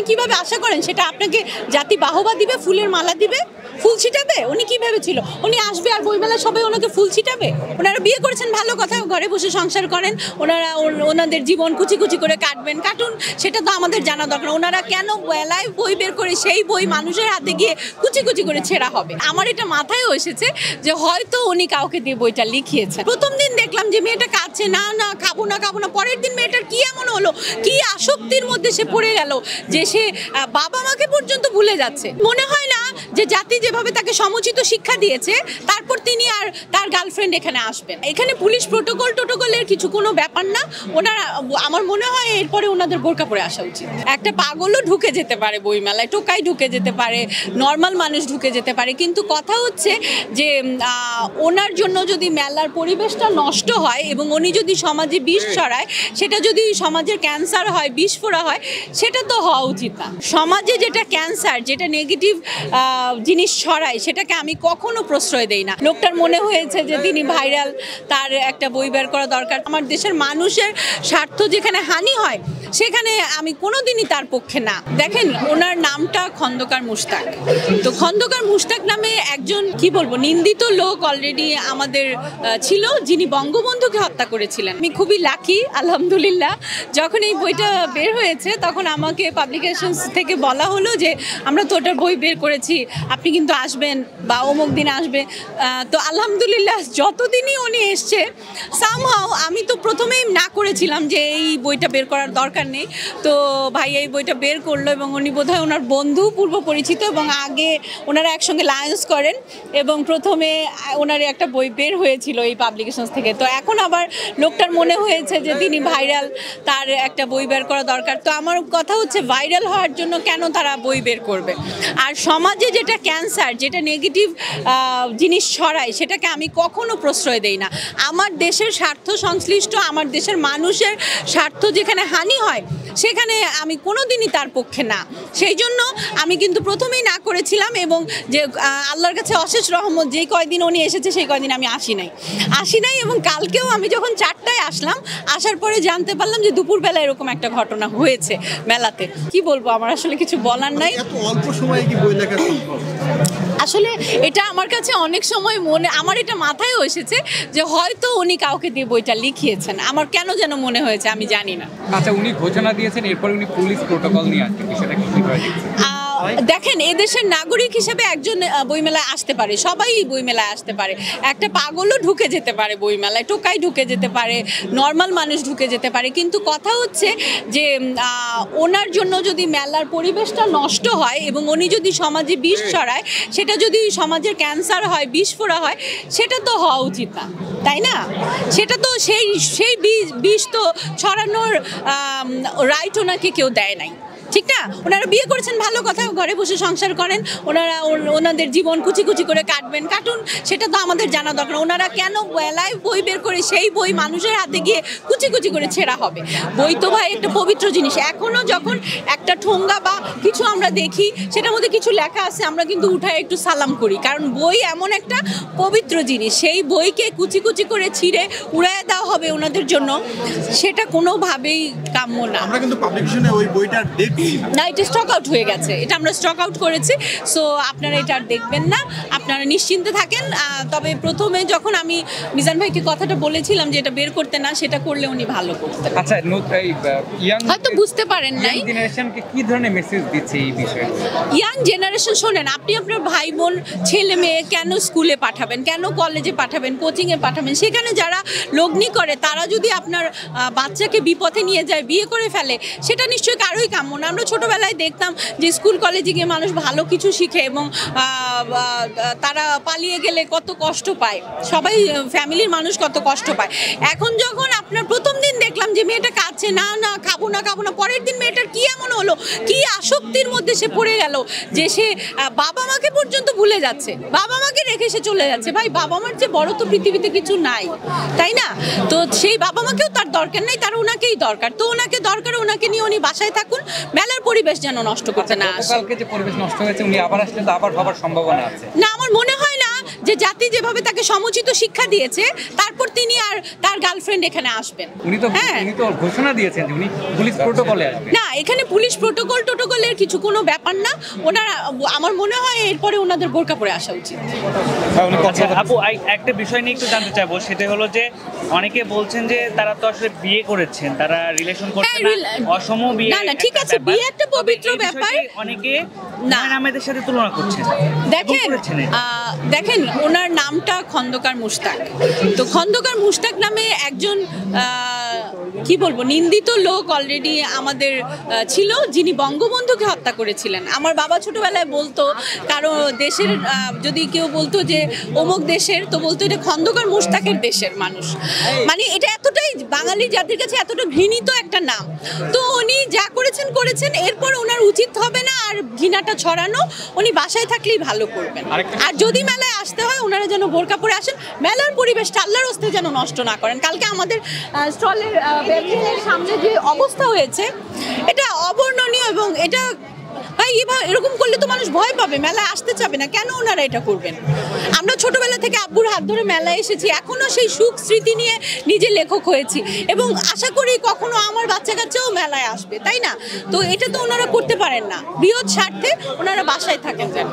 কিভাবে আশা করেন সেটা আপনাকে জাতি বাহবা দিবে, ফুলের মালা দিবে, ফুল ছিটাবে? উনি কি ভেবেছিল উনি আসবে আর বইমেলায় সবাই ওনাকে ফুল ছিটাবে? ওনারা বিয়ে করেছেন ভালো কথা, ঘরে বসে সংসার করেন, ওনারা ওনাদের জীবন কুচি কুচি করে কাটবেন, কাটুন, সেটা তো আমাদের জানা দরকার। ওনারা কেন বেলায় বই বের করে সেই বই মানুষের হাতে গিয়ে কুচি কুচি করে ছেঁড়া হবে? আমার এটা মাথায়ও এসেছে যে হয়তো উনি কাউকে দিয়ে বইটা লিখিয়েছেন। প্রথম দিন দেখলাম যে মেয়েটা কাঁদছে, না না খাবো না খাবো না। পরের দিন মেয়েটার কি এমন হলো, কি আসক্তির মধ্যে সে পড়ে গেল যে সে বাবা মাকে পর্যন্ত ভুলে যাচ্ছে। মনে হয় না যে জাতি যেভাবে তাকে সমুচিত শিক্ষা দিয়েছে তারপর তিনি আর তার গার্লফ্রেন্ড এখানে আসবেন। এখানে পুলিশ টোটোকলের কিছু কোনো ব্যাপার না। ওনারা, আমার মনে হয় এরপরে ওনাদের বোরকা পরে আসা উচিত। একটা পাগলও ঢুকে যেতে পারে বইমেলায়, টোকাই ঢুকে যেতে পারে, নর্মাল মানুষ ঢুকে যেতে পারে, কিন্তু কথা হচ্ছে যে ওনার জন্য যদি মেলার পরিবেশটা নষ্ট হয় এবং উনি যদি সমাজে বিষ ছড়ায়, সেটা যদি সমাজের ক্যান্সার হয়, বিস্ফোরা হয়, সেটা তো হওয়া উচিত না। সমাজে যেটা ক্যান্সার, যেটা নেগেটিভ জিনিস ছড়ায়, সেটাকে আমি কখনো প্রশ্রয় দেই না। লোকটার মনে হয়েছে যে তিনি ভাইরাল, তার একটা বই বের করা দরকার। আমার দেশের মানুষের স্বার্থ যেখানে হানি হয় সেখানে আমি কোনোদিনই তার পক্ষে না। দেখেন, ওনার নামটা খন্দকার মুশতাক। তো খন্দকার মুশতাক নামে একজন কি বলবো নিন্দিত লোক অলরেডি আমাদের ছিল, যিনি বঙ্গবন্ধুকে হত্যা করেছিলেন। আমি খুবই লাকি, আলহামদুলিল্লাহ। যখন এই বইটা বের হয়েছে তখন আমাকে পাবলিকেশনস থেকে বলা হলো যে আমরা তো ওটার বই বের করেছি, আপনি কিন্তু আসবেন বা অমুক দিন আসবে। তো আলহামদুলিল্লাহ যতদিনই উনি এসছে, সামহাও আমি তো প্রথমেই না করেছিলাম যে এই বইটা বের করার দরকার নেই। তো ভাই এই বইটা বের করলো এবং উনি বোধহয় ওনার বন্ধু, পূর্ব পরিচিত, এবং আগে ওনারা একসঙ্গে লায়েন্স করেন এবং প্রথমে ওনার একটা বই বের হয়েছিল এই পাবলিকেশনস থেকে। তো এখন আবার লোকটার মনে হয়েছে যে তিনি ভাইরাল, তার একটা বই বের করা দরকার। তো আমার কথা হচ্ছে ভাইরাল হওয়ার জন্য কেন তারা বই বের করবে? আর সমাজে যেটা ক্যান্সার, যেটা নেগেটিভ জিনিস ছড়ায়, সেটাকে আমি কখনো প্রশ্রয় দেই না। আমার দেশের স্বার্থ সংশ্লিষ্ট, আমার দেশের মানুষের স্বার্থ যেখানে হানি হয় সেখানে আমি কোনোদিনই তার পক্ষে না। সেই জন্য আমি কিন্তু প্রথমেই না করেছিলাম এবং যে আল্লাহর কাছে অশেষ রহমত, যেই কয়দিন উনি এসেছে সেই কয়দিন আমি আসি নাই। এবং কালকেও আমি যখন 4টায় আসলাম, আসার পরে জানতে পারলাম যে দুপুরবেলা এরকম একটা ঘটনা হয়েছে মেলাতে। কি বলবো, আমার আসলে কিছু বলার নাই। এত অল্প সময়ে কি বই লেখা সম্ভব? আসলে এটা আমার কাছে অনেক সময় আমার এটা মাথায়ও এসেছে যে হয়তো উনি কাউকে দিয়ে বইটা লিখিয়েছেন। আমার কেন যেন মনে হয়েছে, আমি জানি না। আচ্ছা, উনি ঘোষণা দিয়েছেন, এরপর উনি পুলিশ প্রোটোকল নিয়ে আসছেন, বিষয়টা কি করে দেখছেন? দেখেন, এদেশের নাগরিক হিসেবে একজন বইমেলায় আসতে পারে, সবাই বইমেলায় আসতে পারে। একটা পাগলও ঢুকে যেতে পারে বইমেলায়, টোকাই ঢুকে যেতে পারে, নর্মাল মানুষ ঢুকে যেতে পারে, কিন্তু কথা হচ্ছে যে ওনার জন্য যদি মেলার পরিবেশটা নষ্ট হয় এবং উনি যদি সমাজে বিষ ছড়ায়, সেটা যদি সমাজের ক্যান্সার হয়, বিস্ফোরা হয়, সেটা তো হওয়া উচিত না, তাই না? সেটা তো সেই বিষ তো ছড়ানোর রাইট ওনাকে কেউ দেয় নাই, ঠিক না? ওনারা বিয়ে করেছেন ভালো কথা, ঘরে বসে সংসার করেন, ওনারা ওনাদের জীবন কুচি কুচি করে কাটবেন, কাটুন, সেটা তো আমাদের জানা দরকার। ওনারা কেন বেলায় বই বের করে সেই বই মানুষের হাতে গিয়ে কুচি কুচি করে ছেঁড়া হবে? বই তো ভাই একটা পবিত্র জিনিস। এখনও যখন একটা ঠোঙ্গা বা কিছু আমরা দেখি, সেটার মধ্যে কিছু লেখা আছে, আমরা কিন্তু উঠায় একটু সালাম করি, কারণ বই এমন একটা পবিত্র জিনিস। সেই বইকে কুচি কুচি করে ছিঁড়ে উড়ায় দেওয়া হবে ওনাদের জন্য, সেটা কোনোভাবেই কাম্য না। আমরা কিন্তু পাবলিকেশনে ওই বইটা দেখি না, এটা স্টক আউট হয়ে গেছে, এটা আমরা স্টক আউট করেছি। সো আপনারা এটা আর দেখবেন না, আপনারা নিশ্চিন্তে থাকেন। তবে প্রথমে যখন আমি মিজান ভাইকে কথাটা বলেছিলাম যে এটা বের করতে না, সেটা করলে উনি ভালো করতেন। আচ্ছা, হয়তো বুঝতে পারেন নাই। জেনারেশনকে কি ধরনের মেসেজ দিচ্ছে এই বিষয়ে? ইয়াং জেনারেশন, শোনেন, আপনি আপনার ভাই বোন, ছেলে মেয়ে কেন স্কুলে পাঠাবেন, কেন কলেজে পাঠাবেন, কোচিংয়ে পাঠাবেন? সেখানে যারা লগ্নি করে তারা যদি আপনার বাচ্চাকে বিপথে নিয়ে যায়, বিয়ে করে ফেলে, সেটা নিশ্চয়ই কারোই কাম্য না। আমরা ছোটবেলায় দেখতাম যে স্কুল কলেজে গিয়ে মানুষ ভালো কিছু শিখে এবং তারা পালিয়ে গেলে কত কষ্ট পায়, সবাই ফ্যামিলির মানুষ কত কষ্ট পায়। এখন যখন আপনার প্রথম দিন দেখলাম যে মেয়েটা কাঁদছে, না না খাবো না খাবো না, পরের দিন মেয়েটার কি এমন হলো, কি আসক্তির মধ্যে সে পড়ে গেল যে সে বাবা মাকে পর্যন্ত ভুলে যাচ্ছে, বাবা মাকে রেখে সে চলে যাচ্ছে। ভাই, বাবা মার যে বড় তো পৃথিবীতে কিছু নাই, তাই না? তো সেই বাবা মাকেও তার দরকার নাই, তার ওনাকেই দরকার। তো ওনাকে দরকার, ওনাকে নিয়ে উনি বাসায় থাকুন, মেলার পরিবেশ যেন নষ্ট করতে না আসে। কালকে যে পরিবেশ নষ্ট হয়েছে, উনি আবার আসলে তো আবার হবার সম্ভাবনা আছে না? আমার মনে হয় না যে জাতি যেভাবে তাকে সমুচিত শিক্ষা দিয়েছে তারপর তিনি আর তার গার্লফ্রেন্ড এখানে আসবেন। উনি তো ঘোষণা দিয়েছেন যে উনি পুলিশ প্রোটোকলে আসবেন। না, এখানে পুলিশ টোটোকলের কিছু কোনো ব্যাপার না। ওনারা, আমার মনে হয় এরপরে ওনাদের বোরকা পরে আসা উচিত। আচ্ছা আপু, একটা বিষয় নিয়ে একটু জানতে চাইবো, সেটা হলো যে অনেকে বলছেন যে তারা তো আসলে বিয়ে করেছেন, তারা রিলেশন করছেন না, অসম বিয়ে। না ঠিক আছে, বিয়ে একটা পবিত্র ব্যাপার। অনেকে নামেদের সাথে তুলনা করছেন। দেখেন ওনার নামটা খন্দকার মুশতাক। তো খন্দকার মুশতাক নামে একজন কি বলবো নিন্দিত লোক অলরেডি আমাদের ছিল, যিনি বঙ্গবন্ধুকে হত্যা করেছিলেন। আমার বাবা ছোটবেলায় বলতো, কারো দেশের যদি কেউ বলতো যে অমুক দেশের, তো বলতো এটা খন্দকার মুশতাকের দেশের মানুষ। মানে এটা এতটাই বাঙালি জাতির কাছে এতটা ঘৃণিত একটা নাম। তো উনি যা করেছেন, এরপর ওনার উচিত হবে না আর ঘৃণাটা ছড়ানো। উনি বাসায় থাকলেই ভালো করবেন। আর যদি মেলায় আসতে হয় ওনারা যেন বোরকা পরে আসেন, মেলার পরিবেশটা আল্লাহর হস্তে যেন নষ্ট না করেন। কালকে আমাদের স্টলের সামনে যে অবস্থা হয়েছে এটা অবর্ণনীয়, এবং এটা ভাই এরকম করলে তো মানুষ ভয় পাবে, মেলায় আসতে চাবে না। কেন ওনারা এটা করবেন? আমরা ছোটবেলা থেকে আব্বুর হাত ধরে মেলায় এসেছি, এখনো সেই সুখ স্মৃতি নিয়ে নিজে লেখক হয়েছি, এবং আশা করি কখনো আমার বাচ্চা কাচ্চাও মেলায় আসবে, তাই না? তো এটা তো ওনারা করতে পারেন না। বৃহৎ স্বার্থে ওনারা বাসায় থাকেন যেন।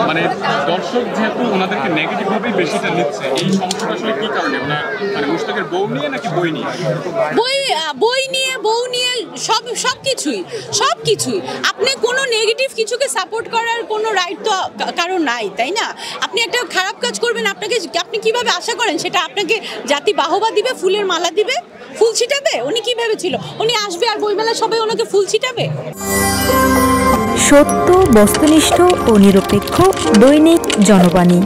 মানে দর্শক যেহেতু ওনাদেরকে নেগেটিভ ভাবেই বেশিটা নিচ্ছে, এই সমস্যাটা আসলে কি কারণে? ওনার মানে মুশতাকের বউ নিয়ে নাকি বই নিয়ে? বই নিয়ে, বউ নিয়ে, সবকিছুই। আপনি কোনো নেগেটিভ কিছুকে সাপোর্ট করার কোনো রাইট তো কারো নাই, তাই না? আপনি একটা খারাপ কাজ করবেন, আপনি কিভাবে আশা করেন সেটা আপনাকে জাতি বাহবা দিবে, ফুলের মালা দিবে, ফুল ছিটাবে? উনি কি ভেবেছিল উনি আসবে আর বইমেলা সবাই ওনাকে ফুল ছিটাবে? সত্য, বস্তুনিষ্ঠ ও নিরপেক্ষ দৈনিক জনবাণী।